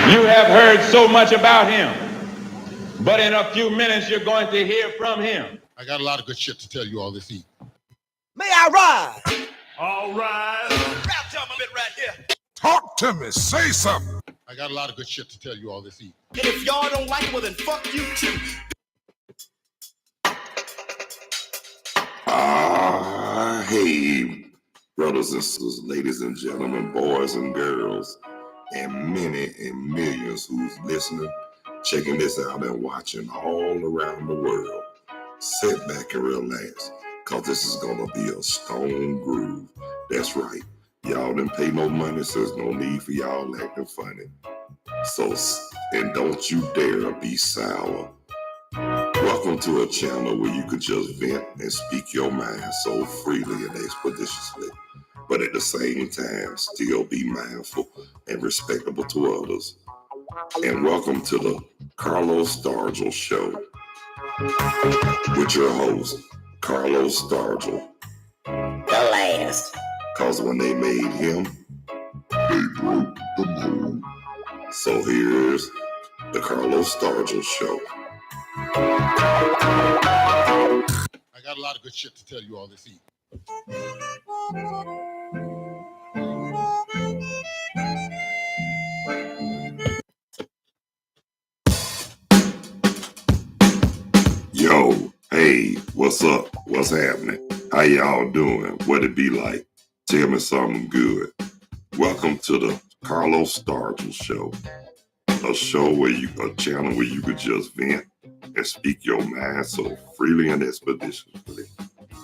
You have heard so much about him, but in a few minutes you're going to hear from him. I got a lot of good shit to tell you all this evening. May I rise? All right. Rap jump a bit right here. Talk to me. Say something. I got a lot of good shit to tell you all this evening. And if y'all don't like it, well then fuck you too. Hey, brothers and sisters, ladies and gentlemen, boys and girls, and many and millions who's listening, checking this out and watching all around the world. Sit back and relax, cause this is gonna be a stone groove. That's right. Y'all didn't pay no money, so there's no need for y'all acting funny. So, and don't you dare be sour. Welcome to a channel where you could just vent and speak your mind so freely and expeditiously, but at the same time still be mindful and respectable to others. And welcome to the Carlos Stargell Show with your host, Carlos Stargell. The last. Cause when they made him, they broke the mold. So here's the Carlos Stargell Show. I got a lot of good shit to tell you all this evening. Yo, hey, what's up? What's happening? How y'all doing? What it be like? Tell me something good. Welcome to the Carlos Stargell Show. A channel where you could just vent and speak your mind so freely and expeditiously.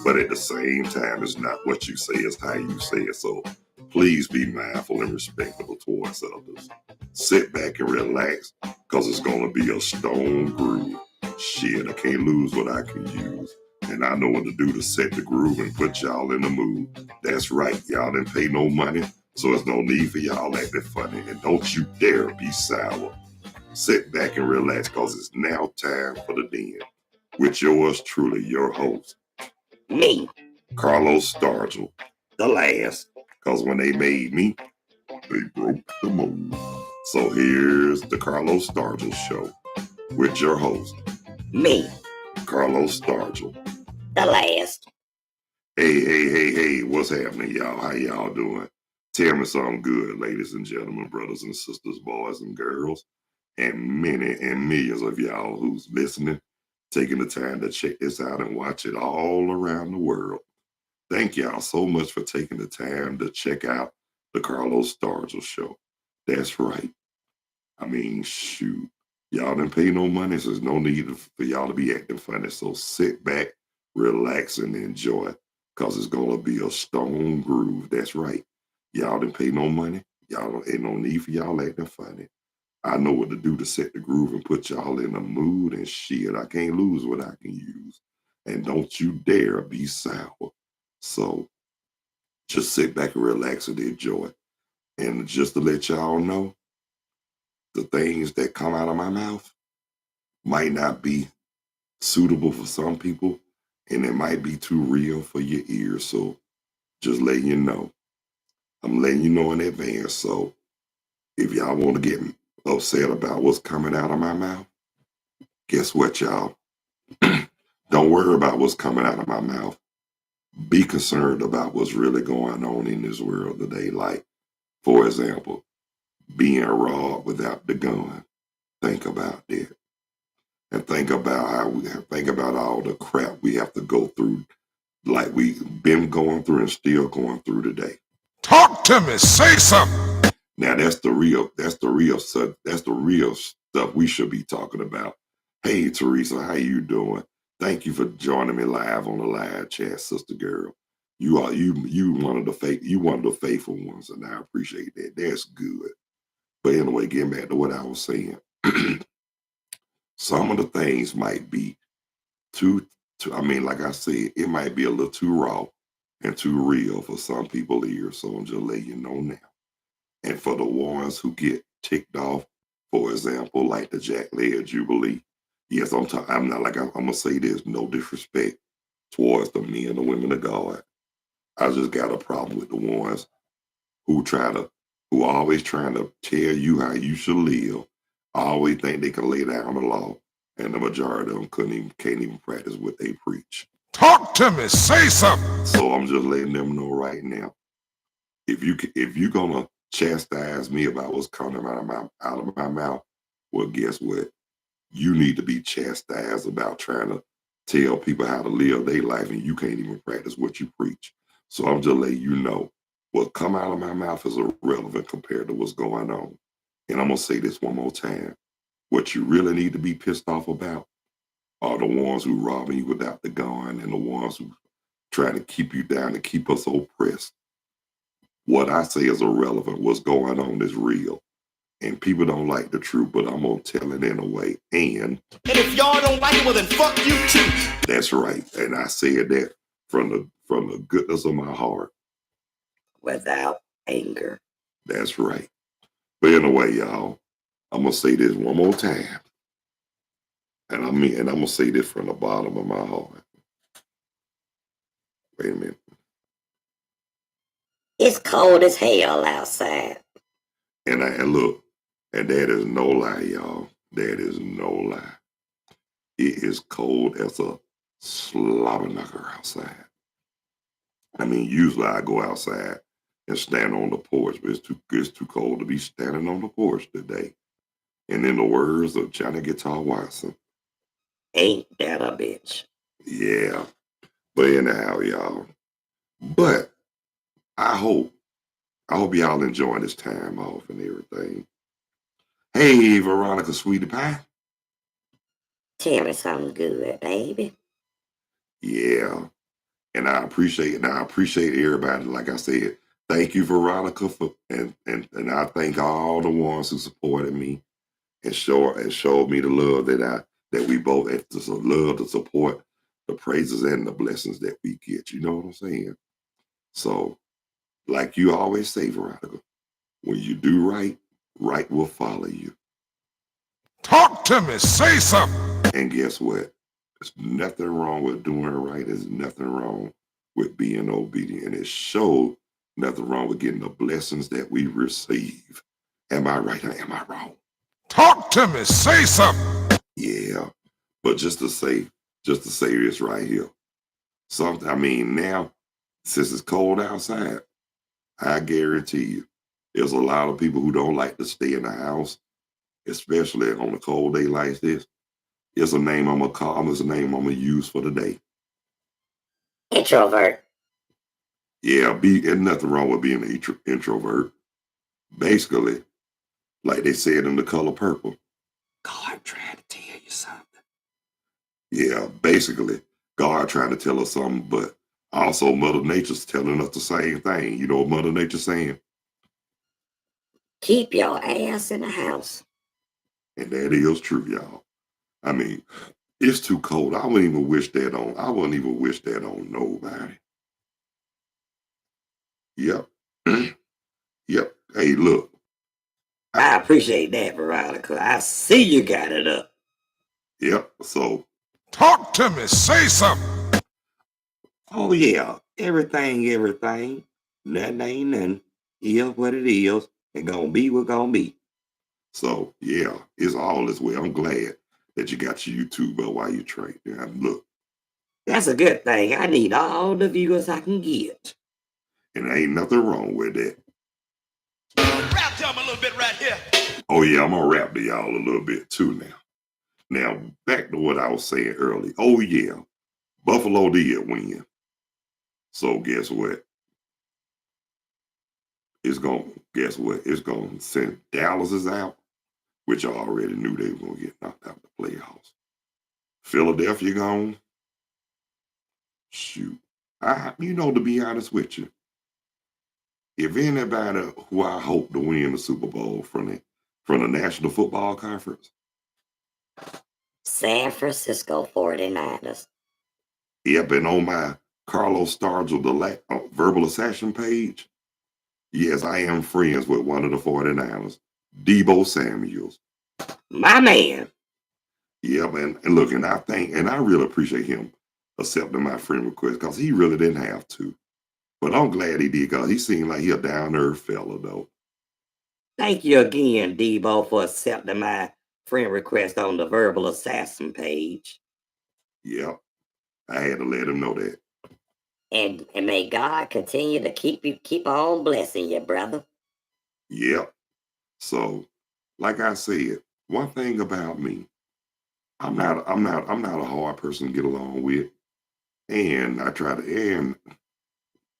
But at the same time, it's not what you say, it's how you say it. So please be mindful and respectful towards others. Sit back and relax, because it's going to be a stone groove. Shit, I can't lose what I can use. And I know what to do to set the groove and put y'all in the mood. That's right, y'all didn't pay no money, so there's no need for y'all acting funny. And don't you dare be sour. Sit back and relax, because it's now time for the den. With yours truly, your host, Me. Carlos Stargell. The last. Because when they made me, they broke the mold. So here's the Carlos Stargell Show with your host, Me. Carlos Stargell. The last. Hey, what's happening, y'all? How y'all doing? Tell me something good, ladies and gentlemen, brothers and sisters, boys and girls, and many and millions of y'all who's listening, taking the time to check this out and watch it all around the world. Thank y'all so much for taking the time to check out the Carlos Stargell Show. That's right. I mean, shoot. Y'all didn't pay no money, so there's no need for y'all to be acting funny. So sit back, relax, and enjoy, because it's going to be a stone groove. That's right. Y'all didn't pay no money. Y'all ain't no need for y'all acting funny. I know what to do to set the groove and put y'all in a mood, and shit, I can't lose what I can use. And don't you dare be sour. So just sit back and relax and enjoy. And just to let y'all know, the things that come out of my mouth might not be suitable for some people, and it might be too real for your ears. So just letting you know. I'm letting you know in advance. So if y'all want to get upset about what's coming out of my mouth, guess what, y'all? Don't worry about what's coming out of my mouth. Be concerned about what's really going on in this world today. Like, for example, being robbed without the gun. Think about that. And think about all the crap we have to go through, like we've been going through and still going through today. Talk to me. Say something. Now that's the real stuff we should be talking about. Hey Teresa, how you doing? Thank you for joining me live on the live chat, sister girl. You one of the faithful ones, and I appreciate that. That's good. But anyway, getting back to what I was saying. Some of the things might be like I said, it might be a little too raw and too real for some people here. So I'm just letting you know now. And for the ones who get ticked off, for example, like the Jack Laird Jubilee, yes, I'm gonna say this, no disrespect towards the men and the women of God. I just got a problem with the ones who try to who are always trying to tell you how you should live, always think they can lay down the law, and the majority of them can't even practice what they preach. Talk to me. Say something. So I'm just letting them know right now. If you're gonna chastise me about what's coming out of my mouth, well, guess what? You need to be chastised about trying to tell people how to live their life, and you can't even practice what you preach. So I'm just letting you know what come out of my mouth is irrelevant compared to what's going on. And I'm gonna say this one more time. What you really need to be pissed off about are the ones who robbing you without the gun and the ones who try to keep you down and keep us oppressed. What I say is irrelevant. What's going on is real. And people don't like the truth, but I'm going to tell it anyway. And if y'all don't like it, well then fuck you too. That's right. And I said that from the goodness of my heart. Without anger. That's right. But anyway, y'all, I'm going to say this one more time. And I'm going to say this from the bottom of my heart. Wait a minute. It's cold as hell outside. And look, and that is no lie, y'all. That is no lie. It is cold as a slobberknocker outside. I mean, usually I go outside and stand on the porch, but it's too cold to be standing on the porch today. And in the words of Johnny Guitar Watson, ain't that a bitch? Yeah. But anyhow, y'all. But I hope y'all enjoying this time off and everything. Hey, Veronica, sweetie pie. Tell me something good, baby. Yeah. And I appreciate everybody. Like I said, thank you, Veronica, and I thank all the ones who supported me and showed me the love that we both love to support the praises and the blessings that we get. You know what I'm saying? So, like you always say, Veronica, when you do right, right will follow you. Talk to me. Say something. And guess what? There's nothing wrong with doing right. There's nothing wrong with being obedient. It shows nothing wrong with getting the blessings that we receive. Am I right or am I wrong? Talk to me. Say something. Yeah. But just to say this right here. Now, since it's cold outside, I guarantee you, there's a lot of people who don't like to stay in the house, especially on a cold day like this. It's a name I'm gonna use for the day. Introvert. Yeah, there's nothing wrong with being an introvert. Basically, like they said in The Color Purple. God trying to tell you something. Yeah, basically, God trying to tell us something, but also Mother Nature's telling us the same thing. You know what Mother Nature's saying? Keep your ass in the house. And that is true, y'all. I mean, it's too cold. I wouldn't even wish that on nobody. Yep. Yep. Hey, look. I appreciate that, Veronica. I see you got it up. Yep. So. Talk to me. Say something. Oh, yeah. Everything. Nothing ain't nothing. Is what it is. And gonna be what gonna be. So, yeah, it's all this way. I'm glad that you got your YouTube up while you train. Yeah, look. That's a good thing. I need all the viewers I can get. And there ain't nothing wrong with that. Rap to 'em a little bit right here. Oh, yeah, I'm going to rap to y'all a little bit too now. Now, back to what I was saying earlier. Oh, yeah, Buffalo did win. So, guess what? It's going to send Dallas is out, which I already knew they were going to get knocked out of the playoffs. Philadelphia gone. Shoot. To be honest with you, if anybody who I hope to win the Super Bowl from the National Football Conference, San Francisco 49ers. Yep, and on my Carlos Stargell, the verbal assassin page, yes, I am friends with one of the 49ers, Deebo Samuels. My man. Yep, and look, and I really appreciate him accepting my friend request because he really didn't have to. But I'm glad he did because he seemed like he a down-earth fella, though. Thank you again, Debo, for accepting my friend request on the Verbal Assassin page. Yep, I had to let him know that. And may God continue to keep on blessing you, brother. Yep. So, like I said, one thing about me, I'm not a hard person to get along with, and I try to. And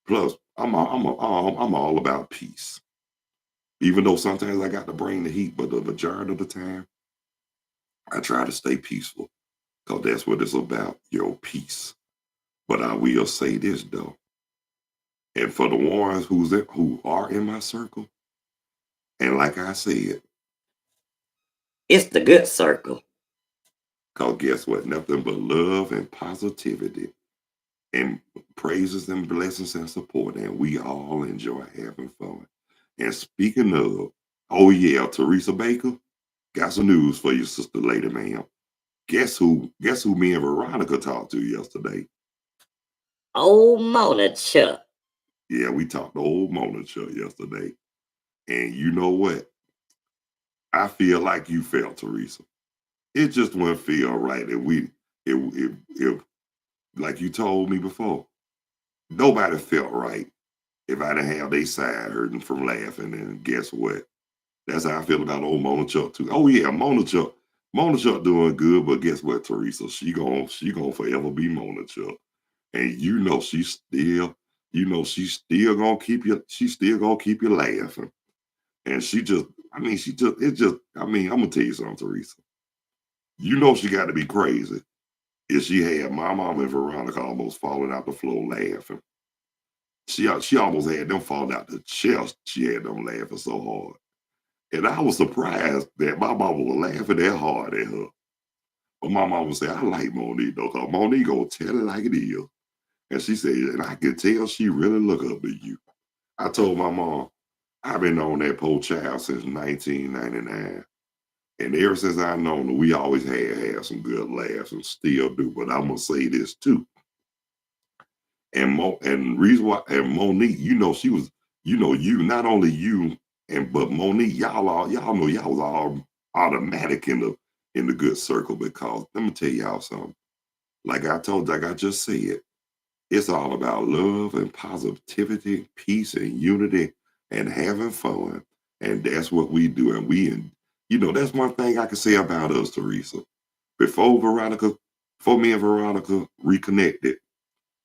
plus, I'm all about peace. Even though sometimes I got to bring the heat, but the majority of the time, I try to stay peaceful because that's what it's about, your peace. But I will say this though, and for the ones who are in my circle, and like I said, it's the good circle. because guess what? Nothing but love and positivity and praises and blessings and support, and we all enjoy having fun. And speaking of, oh yeah, Teresa Baker, got some news for you, sister lady, ma'am. Guess who? Guess who? Me and Veronica talked to yesterday. Old Mona Chuck. Yeah, we talked to old Mona Chuck yesterday, and you know what? I feel like you felt, Teresa. It just wouldn't feel right if like you told me before, nobody felt right if I didn't have their side hurting from laughing. And guess what? That's how I feel about old Mona Chuck too. Oh yeah, Mona Chuck doing good, but guess what, Teresa? She gonna forever be Mona Chuck. And she's still gonna keep you laughing. And I'm gonna tell you something, Teresa. You know she got to be crazy if she had my mom and Veronica almost falling out the floor laughing. She almost had them falling out the chest. She had them laughing so hard. And I was surprised that my mama was laughing that hard at her. But my mama said, I like Monique though, because Monique gonna tell it like it is. And she said, and I could tell she really look up to you. I told my mom, I've been on that poor child since 1999. And ever since I known her, we always had some good laughs and still do. But I'm gonna say this too. And reason why, and Monique, she was, you not only you but Monique, y'all know y'all was all automatic in the good circle, because let me tell y'all something. Like I just said, it's all about love and positivity, peace and unity and having fun. And that's what we do. And that's one thing I can say about us, Teresa. Before me and Veronica reconnected,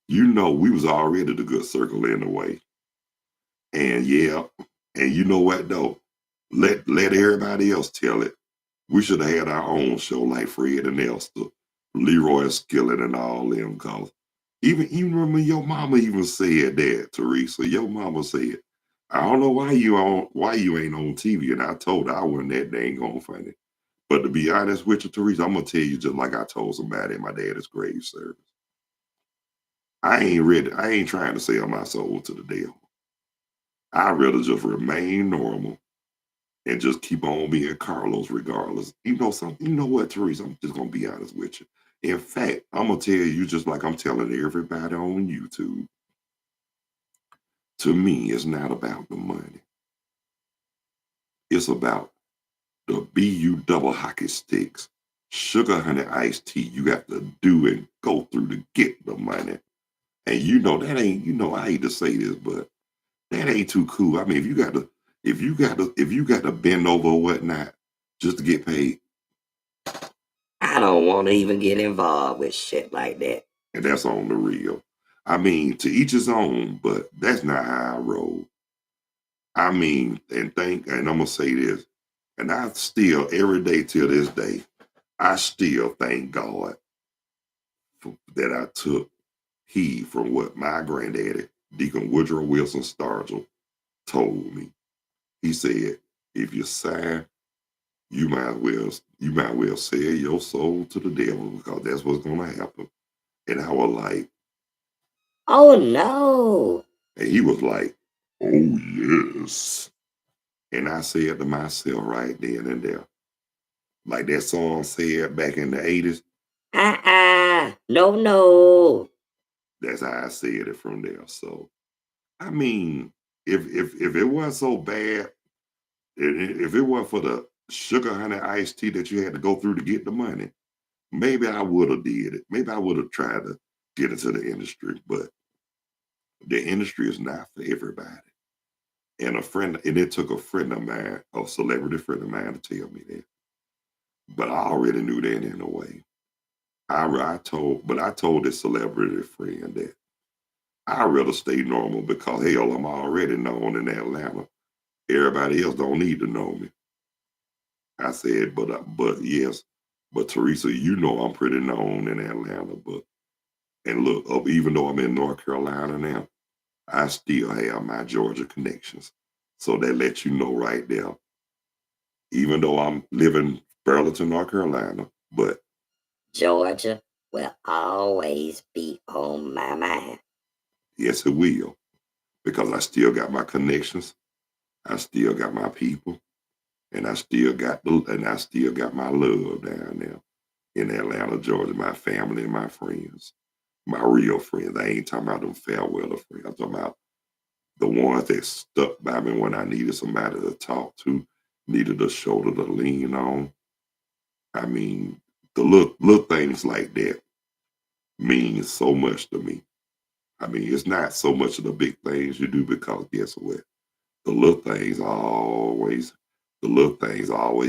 we was already the good circle in a way. And yeah, and you know what though? Let everybody else tell it. We should have had our own show like Fred and Elster, Leroy Skillet and all them, cause even remember your mama even said that, Teresa. Your mama said, I don't know why you ain't on TV. And I told her I wasn't that dang on funny. But to be honest with you, Teresa, I'm gonna tell you just like I told somebody at my daddy's grave service. I ain't trying to sell my soul to the devil. I'd rather just remain normal and just keep on being Carlos regardless. You know what, Teresa? I'm just gonna be honest with you. In fact, I'm gonna tell you just like I'm telling everybody on YouTube. To me, it's not about the money. It's about the BU double hockey sticks, sugar honey iced tea. You got to do and go through to get the money. And that ain't, I hate to say this, but that ain't too cool. I mean, if you got to bend over or whatnot just to get paid. I don't want to even get involved with shit like that. And that's on the real. I mean, to each his own, but that's not how I roll. I mean, and I'm gonna say this, and I still every day till this day, I still thank God that I took heed from what my granddaddy, Deacon Woodrow Wilson Stargell, told me. He said, if you sign, you might well sell your soul to the devil, because that's what's gonna happen. And I was like, oh no. And he was like, oh yes. And I said to myself right then and there, like that song said back in the 80s. No. That's how I said it from there. So I mean, if it wasn't so bad, If it weren't for the sugar honey iced tea that you had to go through to get the money, maybe I would have did it. Maybe I would have tried to get into the industry, but the industry is not for everybody. And it took a friend of mine, a celebrity friend of mine, to tell me that. But I already knew that in a way. I told this celebrity friend that I'd rather stay normal because hell, I'm already known in Atlanta. Everybody else don't need to know me. I said, but yes, but Teresa, you know I'm pretty known in Atlanta. But and look, even though I'm in North Carolina now, I still have my Georgia connections. So that lets you know right there. Even though I'm living Burlington, North Carolina, but Georgia will always be on my mind. yes, it will because I still got my connections. I still got my people, and I still got my love down there in Atlanta, Georgia. My family and my friends, my real friends. I ain't talking about them farewell friends. I'm talking about the ones that stuck by me when I needed somebody to talk to, needed a shoulder to lean on. I mean, the little things like that mean so much to me. I mean, it's not so much of the big things you do because guess what? The little things always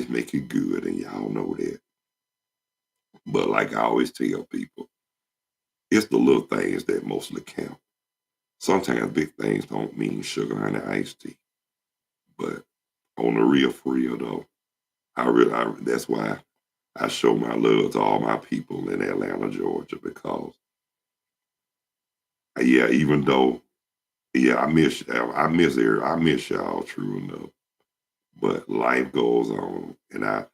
make you good, and y'all know that. But like I always tell people, it's the little things that mostly count. Sometimes big things don't mean sugar honey iced tea. But on the real for real though, that's why I show my love to all my people in Atlanta, Georgia, because yeah, even though I miss y'all true enough. But life goes on, and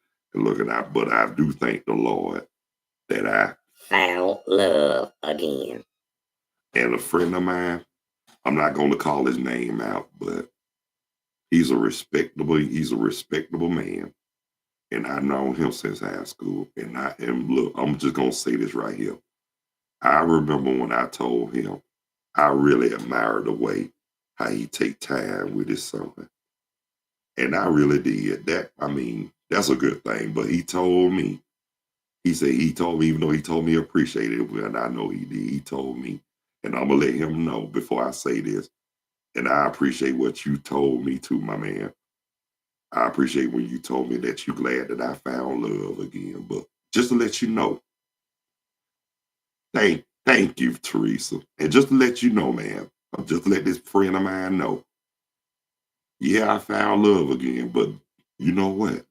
but I do thank the Lord that I found love again. And a friend of mine, I'm not going to call his name out, but he's a respectable man, and I've known him since high school. And look, I'm just gonna say this right here. I remember when I told him I really admire the way how he take time with his son. And I really did. That's a good thing. But he told me, even though he told me appreciate it, and I know he did, he told me, and I'm gonna let him know before I say this, and I appreciate what you told me too, my man. I appreciate when you told me that you're glad that I found love again. But just to let you know, thank you, Teresa. And just to let you know, man, just to let this friend of mine know, yeah, I found love again, but you know what?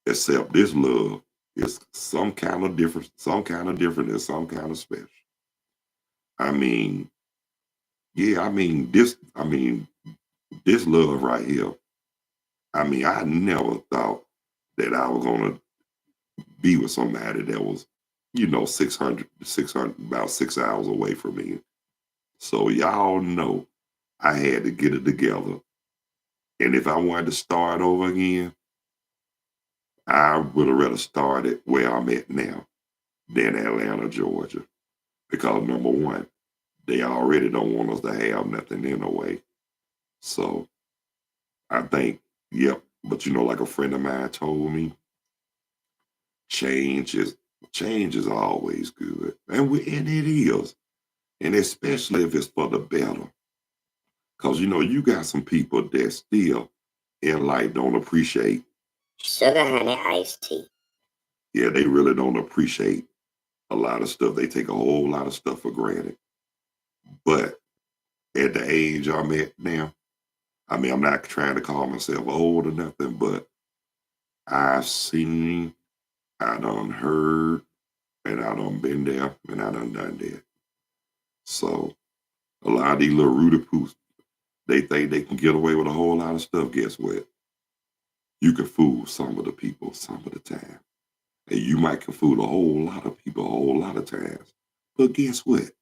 Except this love is some kind of different, and some kind of special. I mean, this love right here. I mean, I never thought that I was gonna be with somebody that was, 600, about 6 hours away from me. So y'all know I had to get it together. And if I wanted to start over again, I would have rather started where I'm at now than Atlanta, Georgia. Because number one, they already don't want us to have nothing in a way. So I think, yep. But like a friend of mine told me, change is always good. And it is. And especially if it's for the better. Because you got some people that still in life don't appreciate sugar honey iced tea. Yeah, they really don't appreciate a lot of stuff. They take a whole lot of stuff for granted. But at the age I'm at now, I'm not trying to call myself old or nothing, but I've seen, I done heard, and I done been there, and I done that. So a lot of these little Rudy Poos, they think they can get away with a whole lot of stuff. Guess what? You can fool some of the people some of the time. And you might can fool a whole lot of people a whole lot of times. But guess what?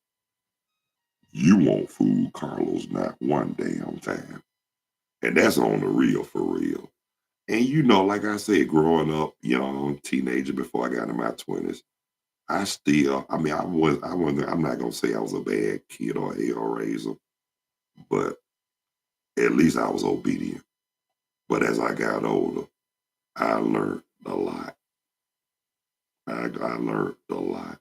You won't fool Carlos not one damn time. And that's on the real for real. And like I said, growing up young, teenager before I got in my 20s, I'm not gonna say I was a bad kid or a hell raiser, but at least I was obedient. But as I got older, I learned a lot. I learned a lot.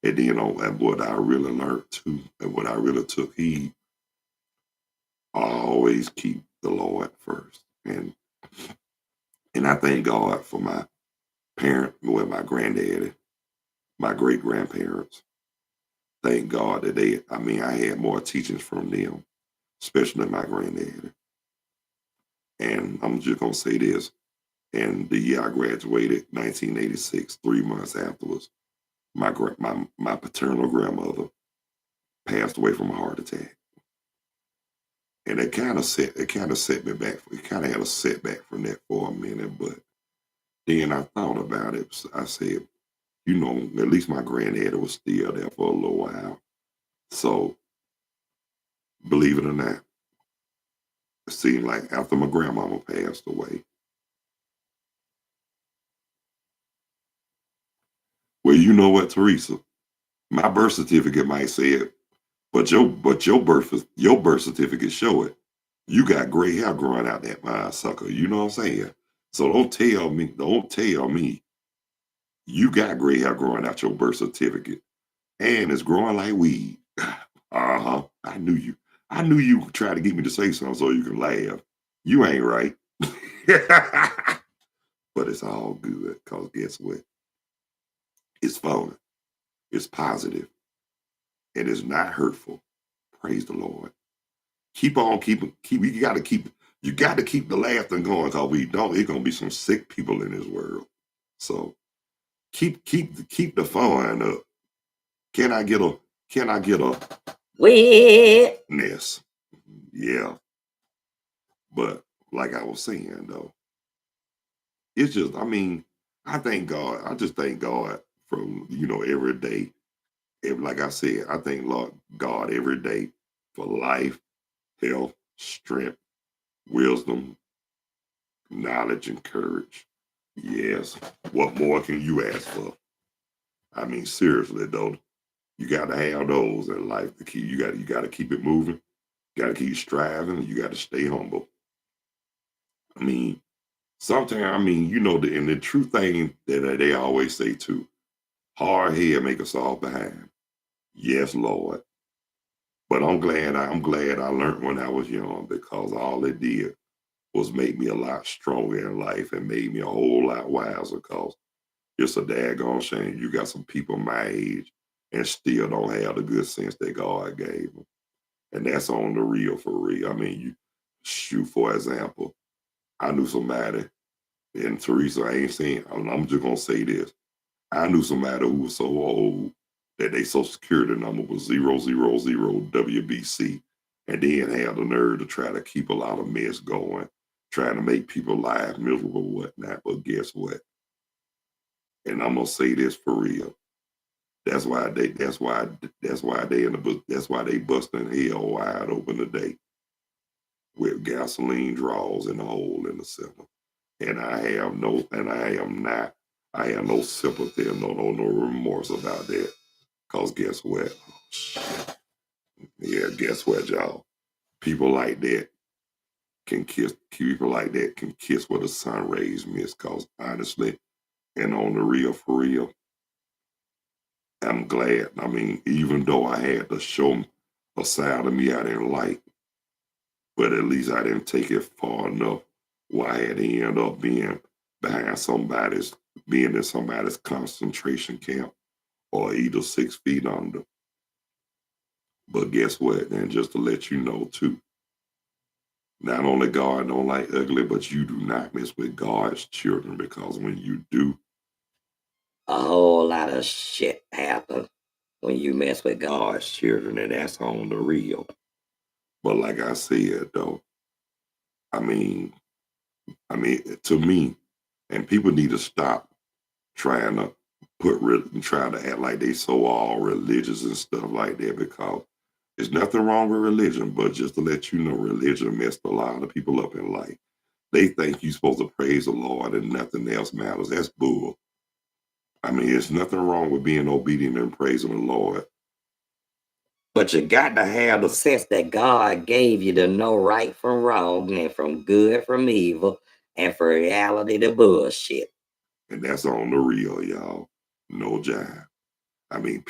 And then, and what I really learned too, and what I really took heed, I always keep the Lord first. And I thank God for my parent, well, my granddaddy, my great grandparents. Thank God that I had more teachings from them, especially my granddaddy. And I'm just gonna say this. And the year I graduated, 1986, 3 months afterwards, my paternal grandmother passed away from a heart attack. And it kind of set me back. It kind of had a setback from that for a minute, but then I thought about it. I said, at least my granddaddy was still there for a little while. So, believe it or not, it seemed like after my grandmama passed away, well, you know what, Teresa? My birth certificate might say it, but your birth certificate show it. You got gray hair growing out that sucker. You know what I'm saying? So don't tell me you got gray hair growing out your birth certificate and it's growing like weed. Uh-huh. I knew you. I knew you tried to get me to say something so you can laugh. You ain't right. But it's all good because guess what? It's fun. It's positive. And it's not hurtful. Praise the Lord. Keep on keeping. You got to keep the laughter going because we don't. It's gonna be some sick people in this world. So keep the fun up. Can I get a witness? Yeah. But like I was saying though, it's just, I thank God. I just thank God from, every day. Like I said, I thank Lord God every day for life, health, strength, wisdom, knowledge, and courage. Yes. What more can you ask for? Seriously though, you gotta have those in life to keep you gotta keep it moving, you gotta keep striving, you gotta stay humble. Sometimes, and the true thing that they always say too, hard head make us all behind. Yes, Lord. But I'm glad I learned when I was young because all it did was make me a lot stronger in life and made me a whole lot wiser because it's a daggone shame you got some people my age and still don't have the good sense that God gave them. And that's on the real for real. You shoot, for example, I knew somebody, and Teresa, I ain't saying, I'm just going to say this. I knew somebody who was so old that their social security number was 000 WBC, and then had the nerve to try to keep a lot of mess going, trying to make people lives miserable, whatnot. But guess what? And I'm gonna say this for real. That's why they busting hell wide open today with gasoline draws and a hole in the center. And I have no sympathy and no remorse about that. Cause guess what? Yeah, guess what, y'all? People like that can kiss where the sun rays miss. Cause honestly, and on the real for real, I'm glad. Even though I had to show a side of me I didn't like, but at least I didn't take it far enough where I had to end up being in somebody's concentration camp or either 6 feet under. But guess what? And just to let you know too, not only God don't like ugly, but you do not mess with God's children because when you do, a whole lot of shit happens when you mess with God's children, and that's on the real. But like I said though, I mean, to me, and people need to stop trying to trying to act like they so all religious and stuff like that because there's nothing wrong with religion, but just to let you know, religion messed a lot of people up in life. They think you're supposed to praise the Lord and nothing else matters. That's bull. There's nothing wrong with being obedient and praising the Lord. But you got to have the sense that God gave you to know right from wrong and from good from evil and for reality to bullshit. And that's on the real, y'all. No jive. I mean,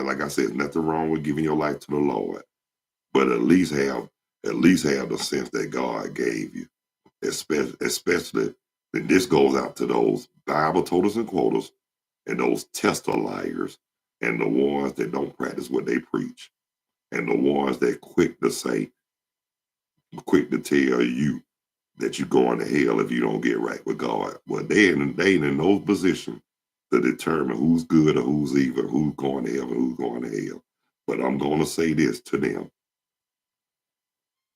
like I said, there's nothing wrong with giving your life to the Lord, but at least have the sense that God gave you. Especially, and this goes out to those Bible toters and quoters, and those tester liars, and the ones that don't practice what they preach, and the ones that quick to tell you that you're going to hell if you don't get right with God. Well, they in those positions to determine who's good or who's evil, who's going to heaven, who's going to hell. But I'm going to say this to them.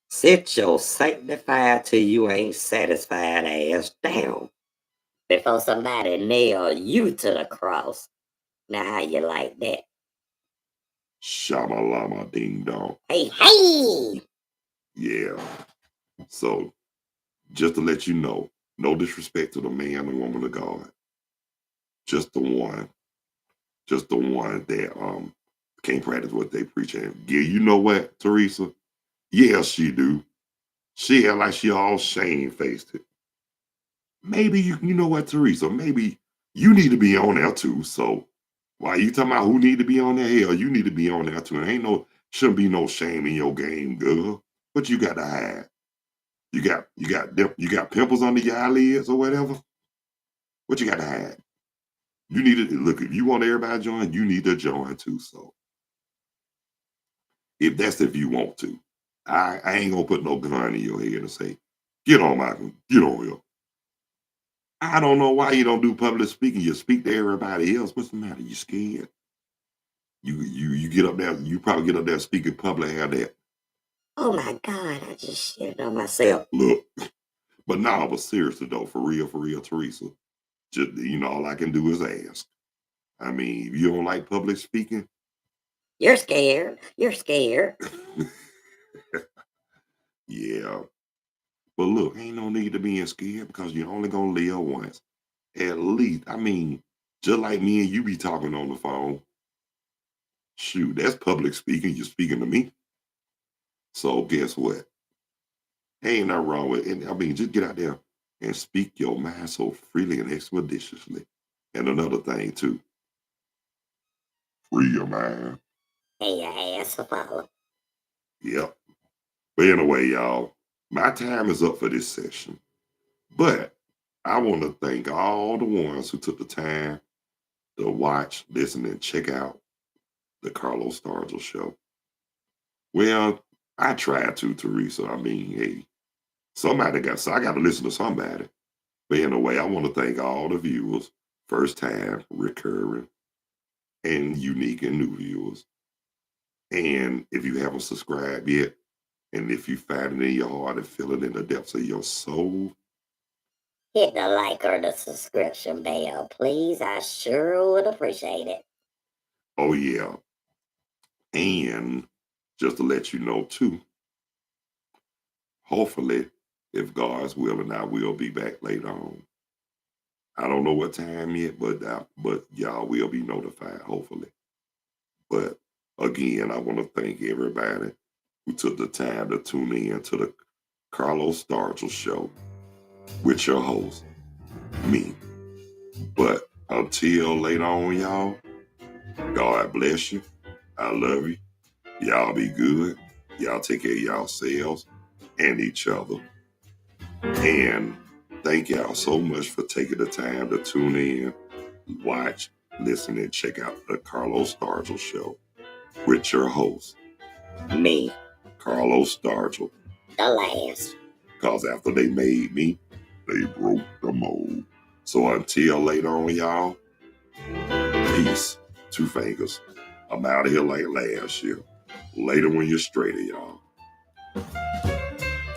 Sit your sanctified till you ain't satisfied ass down before somebody nail you to the cross. Now how you like that? Shamalama ding dong. Hey, hey! Yeah. So just to let you know, no disrespect to the man and woman of God. Just the one that can't practice what they preach. And yeah, you know what, Teresa? Yeah, she do. She act like she all shame-faced it. Maybe you know what, Teresa? Maybe you need to be on there too. So while you talking about who need to be on there, hell, you need to be on there too. And shouldn't be no shame in your game, girl. What you got to hide? You got pimples under your eyelids or whatever. What you got to hide? You need to look. If you want everybody to join, you need to join too. So if you want to, I ain't gonna put no gun in your head and say, get on here. I don't know why you don't do public speaking. You speak to everybody else. What's the matter? You scared? You get up there. You probably get up there speaking public. Have that. Oh my God! I just shit on myself. Look, but nah, but seriously though, for real, Teresa. Just all I can do is ask. I mean, if you don't like public speaking, You're scared. You're scared. yeah. But look, ain't no need to being scared because you're only gonna live once. At least, I mean, just like me and you be talking on the phone. Shoot, that's public speaking. You're speaking to me. So guess what? Ain't nothing wrong with it. I mean, just get out there and speak your mind so freely and expeditiously. And another thing too, free your mind. Hey, your ass a follow. Yep. But anyway, y'all, my time is up for this session. But I want to thank all the ones who took the time to watch, listen, and check out the Carlos Stargell show. Well, I tried to, Teresa. I mean, hey, I got to listen to somebody. But anyway, I want to thank all the viewers, first time, recurring, and unique and new viewers. And if you haven't subscribed yet, and if you find it in your heart and feel it in the depths of your soul, Hit the like or the subscription bell, please. I sure would appreciate it. oh yeah. And just to let you know too, hopefully, if God's willing, I will be back later on. I don't know what time yet, but y'all will be notified, hopefully. But again, I want to thank everybody who took the time to tune in to the Carlos Stargell show with your host, me. But until later on, y'all, God bless you. I love you. Y'all be good. Y'all take care of yourselves and each other. And thank y'all so much for taking the time to tune in, watch, listen, and check out the Carlos Stargell show with your host, Me, Carlos Stargell. The last. Because after they made me, they broke the mold. So until later on, y'all, peace. 2 fingers. I'm out of here like last year. Later when you're straighter, y'all.